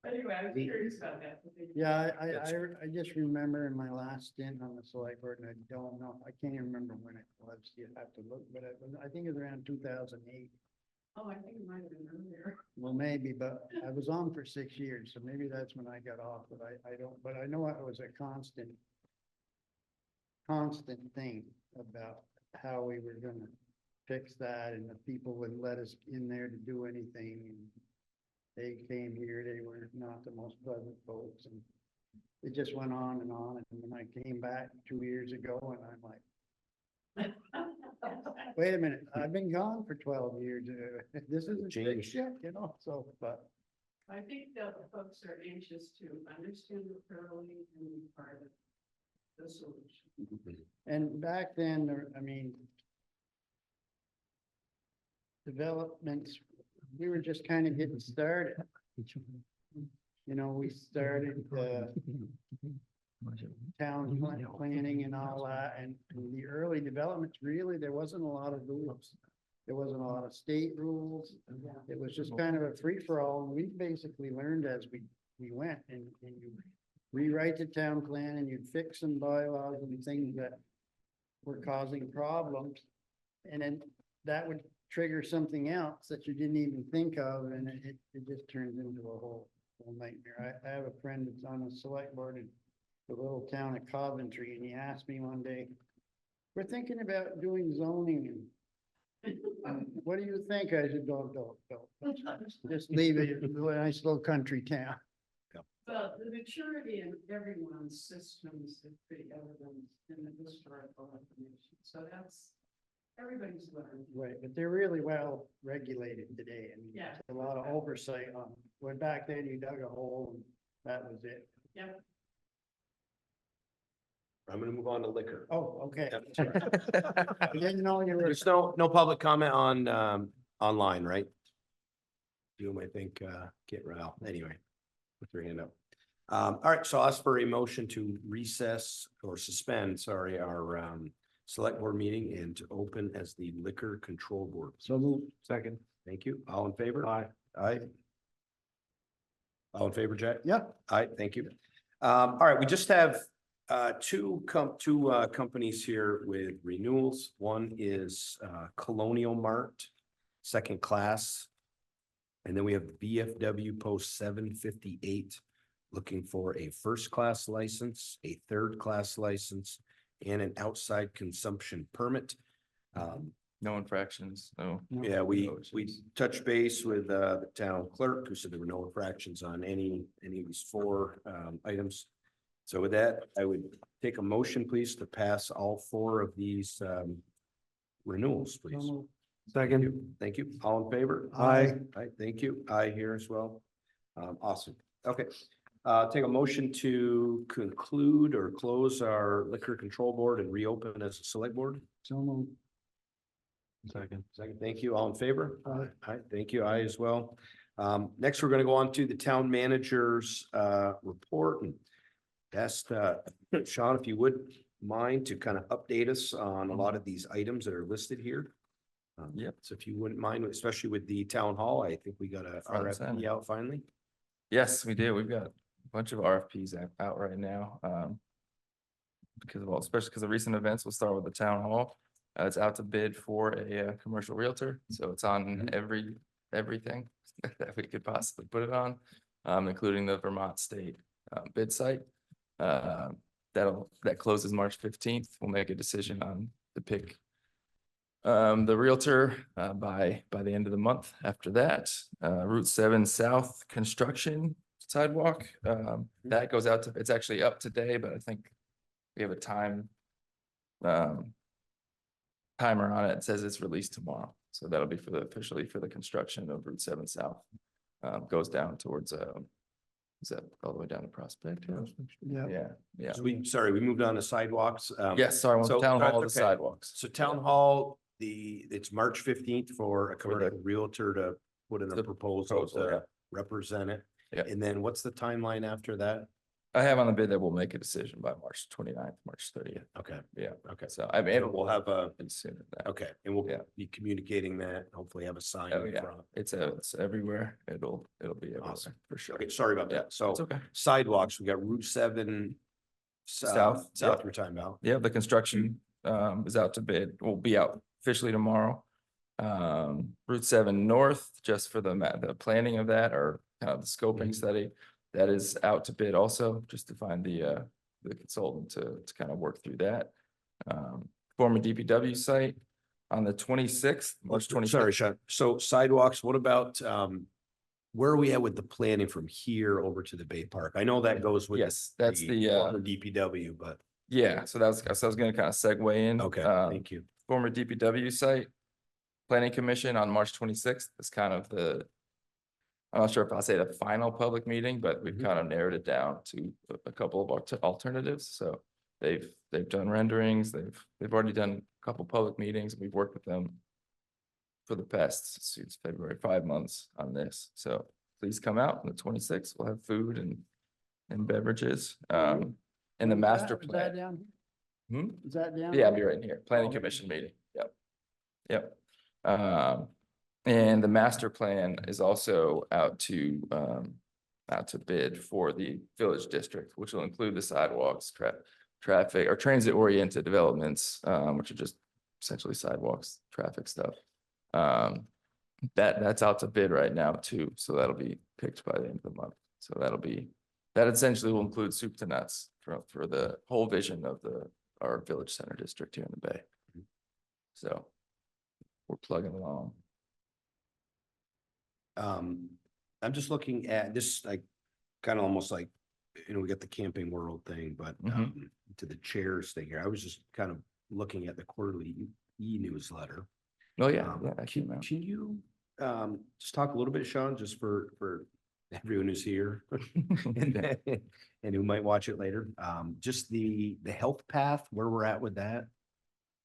Anyway, I was curious about that. Yeah, I just remember in my last stint on the select board, and I don't know, I can't even remember when it was, you have to look, but I think it was around 2008. Oh, I think it might have been earlier. Well, maybe, but I was on for 6 years, so maybe that's when I got off, but I don't, but I know it was a constant thing about how we were gonna fix that, and the people wouldn't let us in there to do anything, and they came here, they were not the most pleasant folks, and it just went on, and when I came back 2 years ago, and I'm like, wait a minute, I've been gone for 12 years, this isn't Changed. fixed yet, you know, so, but. I think that the folks are anxious to understand it thoroughly and be part of the solution. And back then, I mean, developments, we were just kind of getting started. You know, we started, town planning and all that, and the early developments, really, there wasn't a lot of rules. There wasn't a lot of state rules. It was just kind of a free-for-all, and we basically learned as we went, and you rewrite the town plan, and you'd fix some bylaws and things that were causing problems, and then that would trigger something else that you didn't even think of, and it just turns into a whole nightmare. I have a friend that's on the select board in the little town of Coventry, and he asked me one day, we're thinking about doing zoning, and what do you think? I said, don't. Just leave it, it's a nice little country town. Well, the maturity in everyone's systems is pretty evident in the historical information, so that's, everybody's learned. Right, but they're really well regulated today, and Yeah. a lot of oversight on, when back then you dug a hole and that was it. Yeah. I'm gonna move on to liquor. Oh, okay. Yep, sorry. I didn't know you were. There's no public comment on, online, right? You might think, get Ralph, anyway, put your hand up. All right, so I'll ask for a motion to recess or suspend, sorry, our, select board meeting and to open as the liquor control board. So move. Second. Thank you. All in favor? Aye. Aye. All in favor, Jack? Yeah. Aye, thank you. All right, we just have two companies here with renewals. One is Colonial Mart, second class. And then we have VFW Post 758, looking for a first class license, a third class license, and an outside consumption permit. No infractions, no. Yeah, we No issues. touched base with the town clerk, who said there were no infractions on any of these four items. So with that, I would take a motion, please, to pass all four of these renewals, please. Second. Thank you. All in favor? Aye. Aye, thank you. Aye here as well. Awesome. Okay. Take a motion to conclude or close our liquor control board and reopen as a select board. So move. Second, thank you. All in favor? Aye. Aye, thank you. Aye as well. Next, we're gonna go on to the town manager's report and ask Sean, if you would mind to kind of update us on a lot of these items that are listed here. Yep. So if you wouldn't mind, especially with the town hall, I think we got a Front and RFP center. out finally. Yes, we do. We've got a bunch of RFPs out right now. Because of all, especially because of recent events, we'll start with the town hall. It's out to bid for a commercial realtor, so it's on everything that we could possibly put it on, including the Vermont State bid site. That closes March 15th. We'll make a decision on to pick the realtor by the end of the month. After that, Route 7 South construction sidewalk, that goes out to, it's actually up today, but I think we have a timer on it. It says it's released tomorrow, so that'll be officially for the construction of Route 7 South. Goes down towards is that all the way down to Prospect? Yeah. Yeah. So we moved on to sidewalks. Yes, sorry, I went to so town that's hall, the okay. sidewalks. So town hall, it's March 15th for a commercial realtor to put in a The proposal proposal, yeah. to represent it. Yeah. And then what's the timeline after that? I have on the bid that we'll make a decision by March 29th, March 30th. Okay, Yeah, okay. so I mean, We'll have a, it's sooner than that. okay, and we'll Yeah. be communicating that, hopefully have a sign Oh, in yeah. front. It's everywhere. It'll be everywhere Awesome. for sure. Okay, sorry about Yeah, that. So It's okay. sidewalks, we got Route 7 South, South yep. we're talking about. Yeah, the construction is out to bid, will be out officially tomorrow. Route 7 North, just for the planning of that, or kind of the scoping Mhm. study, that is out to bid also, just to find the consultant to kind of work through that. Former DPW site on the 26th, March 26th. Sorry, Sean. So sidewalks, what about, where are we at with the planning from here over to the Bay Park? I know that goes with. Yes, that's the former DPW, but, yeah, so I was gonna kind of segue in. okay, thank you. Former DPW site. Planning Commission on March 26th is kind of I'm not sure if I'll say the final public meeting, but we've Mhm. kind of narrowed it down to a couple of alternatives. So they've done renderings, they've already done a couple public meetings. We've worked with them for the past, since February, 5 months on this. So please come out on the 26th. We'll have food and beverages. And the Is master that- is that plan. down Hmm? here? Is that down? Yeah, I'll here? be right in here. Planning Oh, okay. Commission meeting. Yep. Yep. And the master plan is also out to bid for the village district, which will include the sidewalks, traffic or transit oriented developments, which are just essentially sidewalks, traffic stuff. That's out to bid right now too, so that'll be picked by the end of the month. So that essentially will include soup to nuts for the whole vision of our village center district here in the Bay. So we're plugging along. I'm just looking at this, like, kind of almost like, we got the Camping World thing, but to the chairs thing here, I was just kind of looking at the quarterly e-newsletter. Oh, yeah, yeah, I came Can out. can you just talk a little bit, Sean, just for everyone who's here and who might watch it later, just the health path, where we're at with that?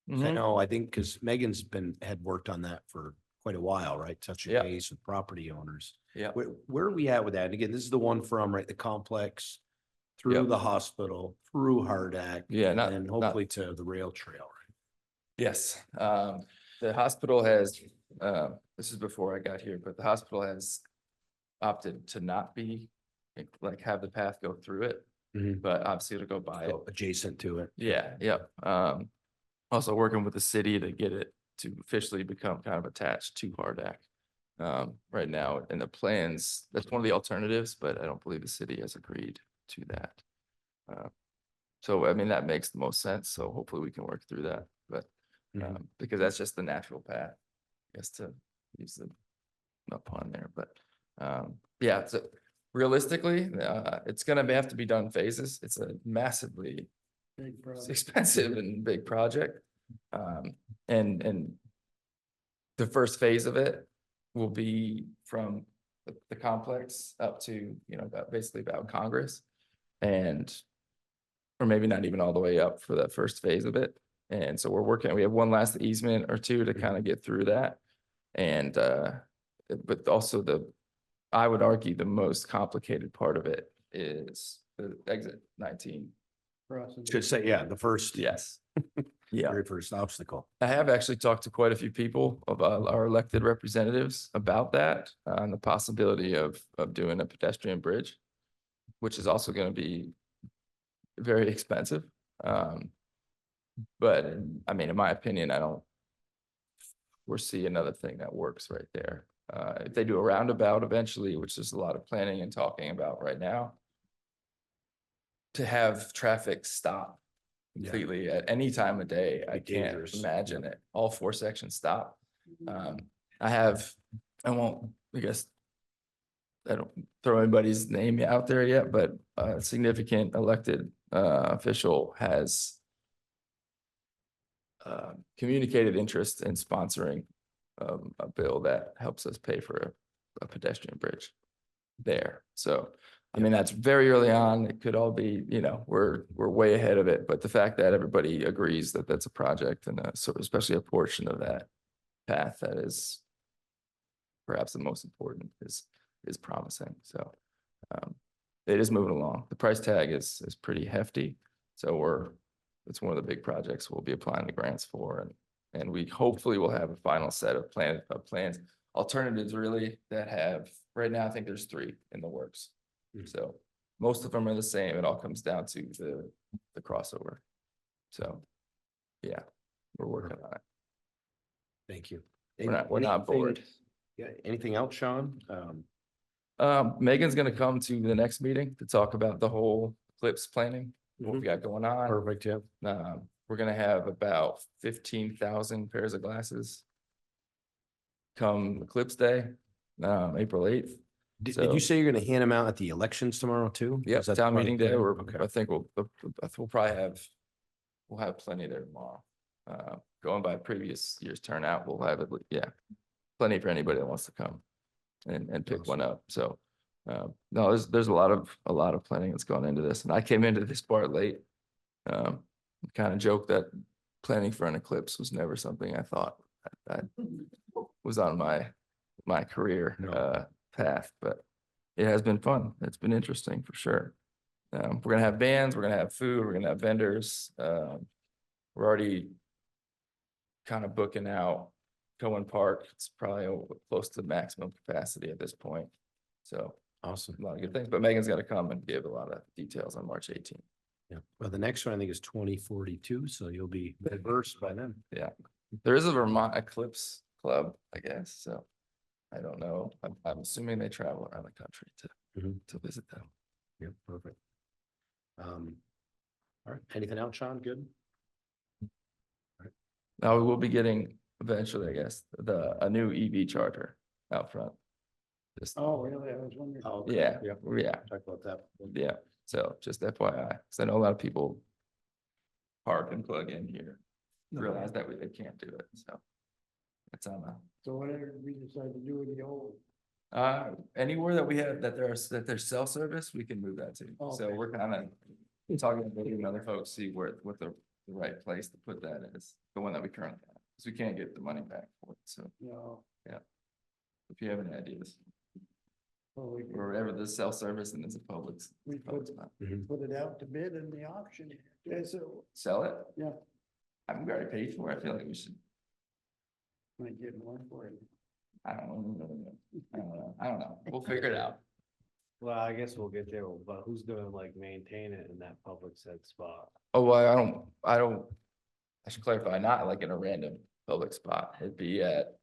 'Cause I Mhm. know, I think, because Megan's had worked on that for quite a while, right? Touching Yeah. base with property owners. Yeah. Where are we at with that? And again, this is the one from, right, the complex through Yep. the hospital, through Hardak. Yeah, and not- then not- hopefully to the rail trail, right? Yes, the hospital has, this is before I got here, but the hospital has opted to not be, like, have the path go through it, Mhm. but obviously it'll go by it. So adjacent to it. Yeah, yep. Also working with the city to get it to officially become kind of attached to Hardak. Right now, in the plans, that's one of the alternatives, but I don't believe the city has agreed to that. So, I mean, that makes the most sense, so hopefully we can work through that, but, Mhm. because that's just the natural path, I guess, to use the upon there, but, yeah, so realistically, it's gonna have to be done in phases. It's a massively Big it's problem. expensive and big project. And the first phase of it will be from the complex up to, basically about Congress. And, or maybe not even all the way up for that first phase of it. And so we have one last easement or two to kind of get through that. And, but also I would argue the most complicated part of it is the exit 19. Crossing. Should say, yeah, the first. Yes. Yeah. Very first obstacle. I have actually talked to quite a few people of our elected representatives about that, and the possibility of doing a pedestrian bridge, which is also going to be very expensive. But I mean, in my opinion, I don't foresee another thing that works right there. If they do a roundabout eventually, which there's a lot of planning and talking about right now, to have traffic stop Yeah. completely at any time of day, I Be can't dangerous. imagine it. All four sections stop. Mm-hmm. I won't, I guess, I don't throw anybody's name out there yet, but a significant elected official has communicated interest in sponsoring a bill that helps us pay for a pedestrian bridge there. So, I mean, that's very early on. It could all be, we're way ahead of it, but the fact that everybody agrees that that's a project and so especially a portion of that path that is perhaps the most important is promising. So, it is moving along. The price tag is pretty hefty. So it's one of the big projects we'll be applying the grants for, and we hopefully will have a final set of plans. Alternatives really that have, right now, I think there's 3 in the works. So most of them are the same. It all comes down to the crossover. So, yeah, we're working on it. Thank you. We're not bored. Yeah, anything else, Sean? Megan's gonna come to the next meeting to talk about the whole eclipse planning, what we got going on. Perfect, yeah. We're gonna have about 15,000 pairs of glasses come eclipse day, April 8th. Did you say you're gonna hand them out at the elections tomorrow too? Yeah, Is that town part of meeting the day, plan? or Okay. I think we'll probably have plenty there tomorrow. Going by previous year's turnout, we'll have plenty for anybody that wants to come and pick one up. So, no, there's a lot of planning that's gone into this, and I came into this part late. Kind of joke that planning for an eclipse was never something I thought I was on my career No. path, but it has been fun. It's been interesting for sure. We're gonna have bands, we're gonna have food, we're gonna have vendors. We're already kind of booking out Cohen Park. It's probably close to maximum capacity at this point. So Awesome. a lot of good things, but Megan's gonna come and give a lot of details on March 18th. Yeah. Well, the next one I think is 2042, so you'll be versed by then. Yeah, there is a Vermont Eclipse Club, I guess, so I don't know. I'm assuming they travel around the country to visit them. Yeah, perfect. All right, anything else, Sean? Good? Now we will be getting eventually, I guess, a new EV charger out front. Just, Oh, really? I was wondering. Oh, okay. yeah, Yeah, yeah, talk about that. yeah. So just FYI, because I know a lot of people park and plug in here, realize that they can't do it, so. It's on So whatever we decide to do with the old. anywhere that we have, that there's cell service, we can move that to. So Okay. we're kind of talking to maybe other folks, see what the right place to put that is, the one that we currently have. Because we can't get the money back for it, so No. if you have any ideas, Well, we could- wherever the cell service and it's a public. We public could spot. put it out to bid in the auction. Yeah, so Sell it? Yeah. I've already paid for it, I feel like we should, might get more for it. I don't know, I don't know, we'll figure it out. Well, I guess we'll get there, but who's gonna like maintain it in that public said spot? Oh, well, I should clarify, not like in a random public spot, it'd be at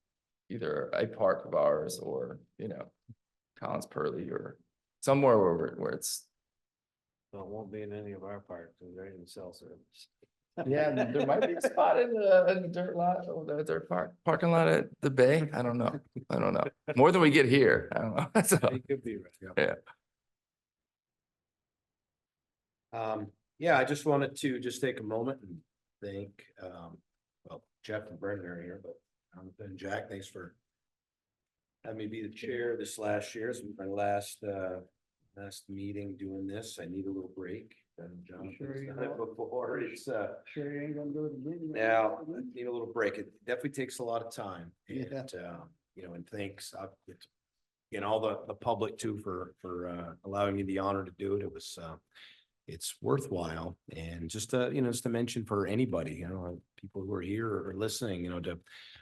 either a park of ours or, Collins Purley or somewhere where it's, So it won't be in any of our parks, because there ain't cell service. yeah, there might be a spot in the dirt lot or the dirt parking lot at the bay, I don't know, more than we get here, I don't know, so, You could be right. yeah. Yeah, I just wanted to just take a moment and thank, well, Jeff and Brendan are here, but and Jack, thanks for having me be the chair this last year. This was my last meeting doing this. I need a little break. And John, Sure you done it will. before. It's, Sure you ain't gonna do it again? now, I need a little break. It definitely takes a lot of time. Yeah. And, and thanks, all the public too for allowing me the honor to do it. It was, it's worthwhile. And just to mention for anybody, people who are here or listening, to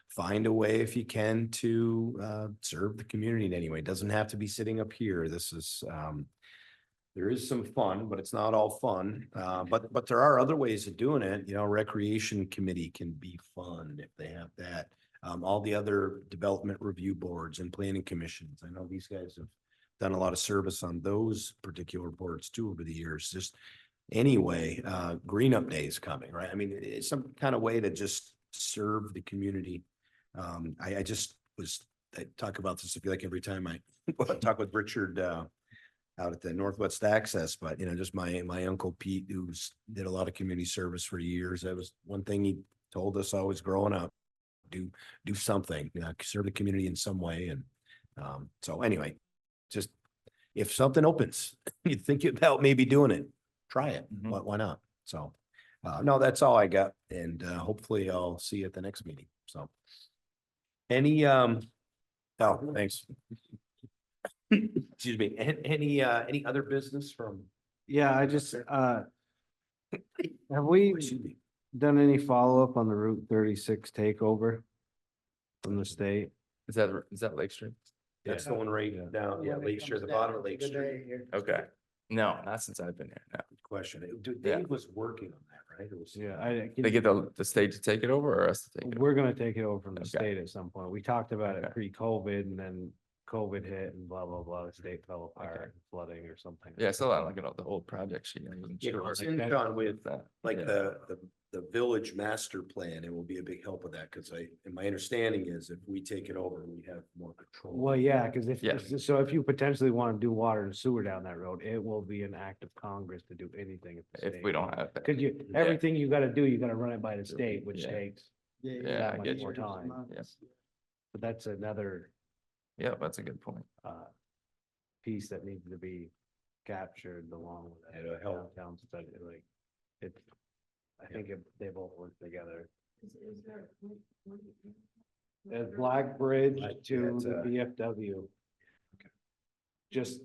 find a way if you can to serve the community in any way. It doesn't have to be sitting up here. This is, there is some fun, but it's not all fun. But there are other ways of doing it. Recreation committee can be fun if they have that. All the other development review boards and planning commissions. I know these guys have done a lot of service on those particular boards too over the years. Just anyway, Green Up Day is coming, right? I mean, it's some kind of way to just serve the community. I talk about this, I feel like every time I talk with Richard, out at the Northwest Access, but just my uncle Pete, did a lot of community service for years. That was one thing he told us always growing up, do something, serve the community in some way. And so anyway, just if something opens, you think about maybe doing it, try it. Mhm. Why not? So no, that's all I got. And hopefully I'll see you at the next meeting. So any oh, thanks. Excuse me. Any other business from? Yeah, I just, have we Excuse me. done any follow-up on the Route 36 takeover from the state? Is that Lake Street? That's the one right down, yeah, Lake Street, the bottom of Lake Street. Okay, no, not since I've been here, no. Good question. Yeah. Dave was working on that, right? It was. Yeah, They get the state to take it over or us to take it over? we're gonna take it over from the Okay. state at some point. We talked about it Okay. pre-COVID and then COVID hit and blah, blah, blah, the state fell apart, flooding or something. Yeah, I saw that, like, the old project sheet, I wasn't Yeah, sure. it's in John with that. like Yeah. the village master plan, it will be a big help with that, because and my understanding is if we take it over, we have more control. Well, yeah, because Yeah. so if you potentially want to do water and sewer down that road, it will be an act of Congress to do anything. If we don't have that. Cause everything you gotta do, you gotta run it by the state, which Yeah. takes Yeah, that I much get more you. time. Yeah. But that's another Yeah, that's a good point. piece that needs to be captured along with that It'll help. downtown study, like, it's, I think they both work together. Is there? There's Black Bridge Right, to that's, the VFW. Just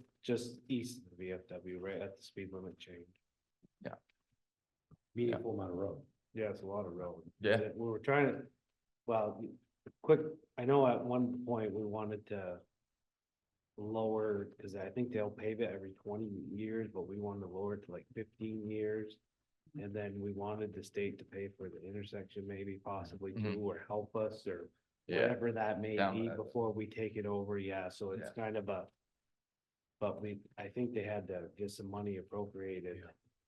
east of the VFW, right at the speed limit change. Meaningful amount of road. Yeah, it's a lot of road. Yeah. We were trying to, well, quick, I know at one point we wanted to lower, because I think they'll pave it every 20 years, but we wanted to lower it to like 15 years. And then we wanted the state to pay for the intersection, maybe possibly Mhm. too, or help us, or Yeah, whatever that may down be that. before we take it over, yeah, so it's kind of a. But I think they had to get some money appropriated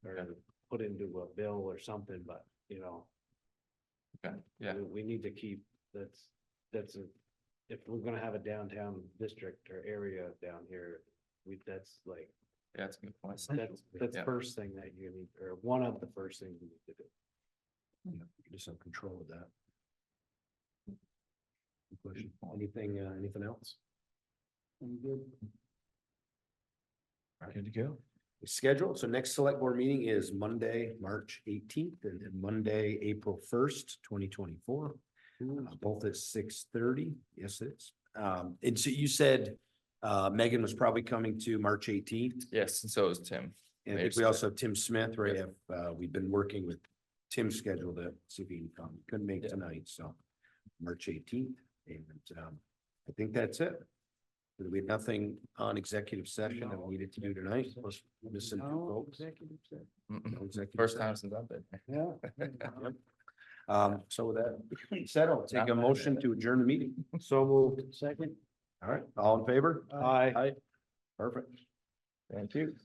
or put into a bill or something, but okay, yeah, we need to keep, that's if we're gonna have a downtown district or area down here, that's like, Yeah, that's a good point. that's Yeah. first thing that you need, or one of the first things you need to do. Just have control of that. Anything else? I'm good. Good to go. Schedule, so next select board meeting is Monday, March 18th, and then Monday, April 1st, 2024. Both at 6:30, yes, it is. And so you said, Megan was probably coming to March 18th. Yes, and so is Tim. And I think we also have Tim Smith, right? We've been working with Tim's schedule to see if he can come. Couldn't make Yeah. tonight, so March 18th. And I think that's it. We have nothing on executive session that we needed to do tonight. Let's listen to No, folks. executive session. Mm-mm. No executive First session. time since I've been. Yeah. So with that said, I'll take a motion to adjourn the meeting. So moved. Second. All right, all in favor? Aye. Perfect. Thank you.